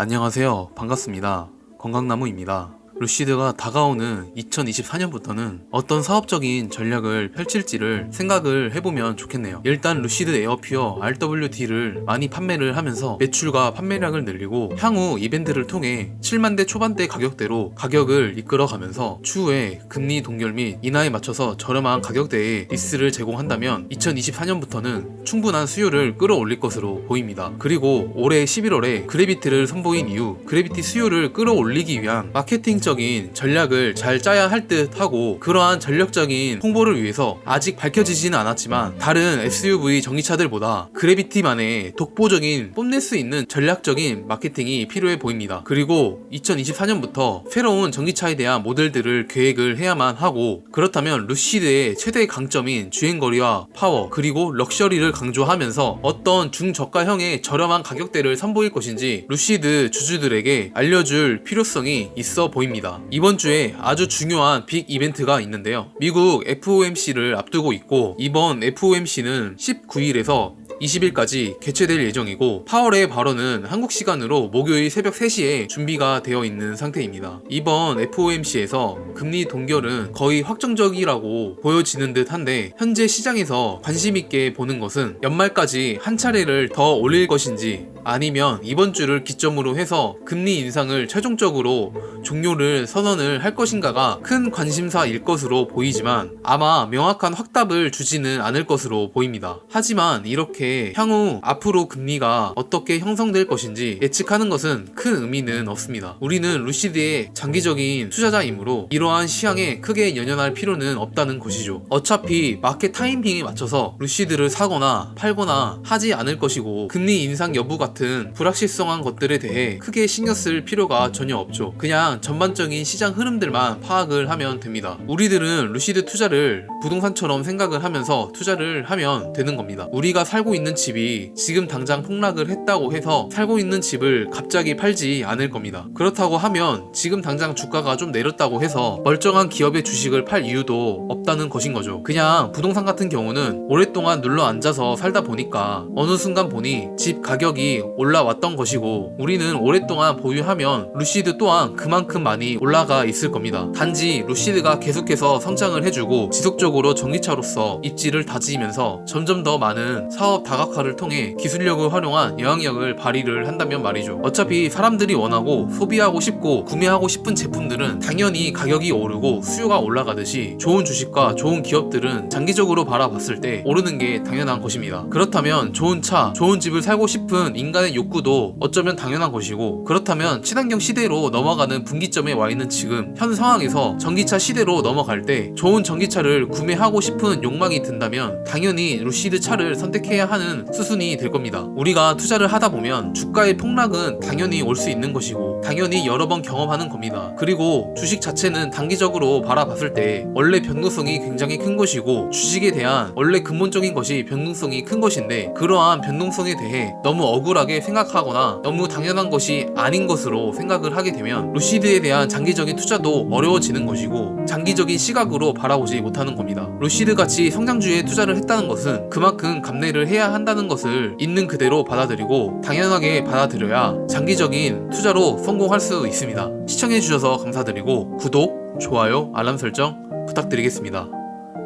안녕하세요. 반갑습니다. 건강나무입니다. 루시드가 다가오는 2024년부터는 어떤 사업적인 전략을 펼칠지를 생각을 해보면 좋겠네요. 일단 루시드 에어퓨어 RWD를 많이 판매를 하면서 매출과 판매량을 늘리고 향후 이벤트를 통해 7만대 초반대 가격대로 가격을 이끌어가면서 추후에 금리 동결 및 인하에 맞춰서 저렴한 가격대에 리스를 제공한다면 2024년부터는 충분한 수요를 끌어올릴 것으로 보입니다. 그리고 올해 11월에 그래비티를 선보인 이후 그래비티 수요를 끌어올리기 위한 마케팅적인 전략을 잘 짜야 할 듯 하고, 그러한 전략적인 홍보를 위해서 아직 밝혀지지는 않았지만 다른 SUV 전기차들보다 그래비티만의 독보적인 뽐낼 수 있는 전략적인 마케팅이 필요해 보입니다. 그리고 2024년부터 새로운 전기차에 대한 모델들을 계획을 해야만 하고, 그렇다면 루시드의 최대 강점인 주행거리와 파워 그리고 럭셔리를 강조하면서 어떤 중저가형의 저렴한 가격대를 선보일 것인지 루시드 주주들에게 알려줄 필요성이 있어 보입니다. 이번 주에 아주 중요한 빅 이벤트가 있는데요. 미국 FOMC를 앞두고 있고, 이번 FOMC는 19일에서 20일까지 개최될 예정이고, 파월의 발언은 한국 시간으로 목요일 새벽 3시에 준비가 되어 있는 상태입니다. 이번 FOMC에서 금리 동결은 거의 확정적이라고 보여지는 듯 한데, 현재 시장에서 관심 있게 보는 것은 연말까지 한 차례를 더 올릴 것인지, 아니면 이번 주를 기점으로 해서 금리 인상을 최종적으로 종료를 선언을 할 것인가가 큰 관심사일 것으로 보이지만 아마 명확한 확답을 주지는 않을 것으로 보입니다. 하지만 이렇게 향후 앞으로 금리가 어떻게 형성될 것인지 예측하는 것은 큰 의미는 없습니다. 우리는 루시드의 장기적인 투자자이므로 이러한 시향에 크게 연연할 필요는 없다는 것이죠. 어차피 마켓 타이밍에 맞춰서 루시드를 사거나 팔거나 하지 않을 것이고, 금리 인상 여부 같은 불확실성한 것들에 대해 크게 신경 쓸 필요가 전혀 없죠. 그냥 전반적인 시장 흐름들만 파악을 하면 됩니다. 우리들은 루시드 투자를 부동산처럼 생각을 하면서 투자를 하면 되는 겁니다. 우리가 살고 있는 집이 지금 당장 폭락을 했다고 해서 살고 있는 집을 갑자기 팔지 않을 겁니다. 그렇다고 하면 지금 당장 주가가 좀 내렸다고 해서 멀쩡한 기업의 주식을 팔 이유도 없다는 것인 거죠. 그냥 부동산 같은 경우는 오랫동안 눌러 앉아서 살다 보니까 어느 순간 보니 집 가격이 올라왔던 것이고, 우리는 오랫동안 보유하면 루시드 또한 그만큼 많이 올라가 있을 겁니다. 단지 루시드가 계속해서 성장을 해주고 지속적으로 전기차로서 입지를 다지면서 점점 더 많은 사업 다각화를 통해 기술력을 활용한 영향력을 발휘를 한다면 말이죠. 어차피 사람들이 원하고 소비하고 싶고 구매하고 싶은 제품들은 당연히 가격이 오르고 수요가 올라가듯이 좋은 주식과 좋은 기업들은 장기적으로 바라봤을 때 오르는 게 당연한 것입니다. 그렇다면 좋은 차, 좋은 집을 살고 싶은 인간의 욕구도 어쩌면 당연한 것이고, 그렇다면 친환경 시대로 넘어가는 분기점에 와 있는 지금 현 상황에서 전기차 시대로 넘어갈 때 좋은 전기차를 구매하고 싶은 욕망이 든다면 당연히 루시드 차를 선택해야 하는 수순이 될 겁니다. 우리가 투자를 하다 보면 주가의 폭락은 당연히 올 수 있는 것이고 당연히 여러 번 경험하는 겁니다. 그리고 주식 자체는 단기적으로 바라봤을 때 원래 변동성이 굉장히 큰 것이고, 주식에 대한 원래 근본적인 것이 변동성이 큰 것인데, 그러한 변동성에 대해 너무 억울하게 생각하거나 너무 당연한 것이 아닌 것으로 생각을 하게 되면 루시드에 대한 장기적인 투자도 어려워지는 것이고 장기적인 시각으로 바라보지 못하는 겁니다. 루시드 같이 성장주에 투자를 했다는 것은 그만큼 감내를 해야 한다는 것을 있는 그대로 받아들이고 당연하게 받아들여야 장기적인 투자로 성공할 수 있습니다. 시청해주셔서 감사드리고 구독, 좋아요, 알람 설정 부탁드리겠습니다.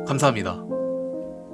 감사합니다.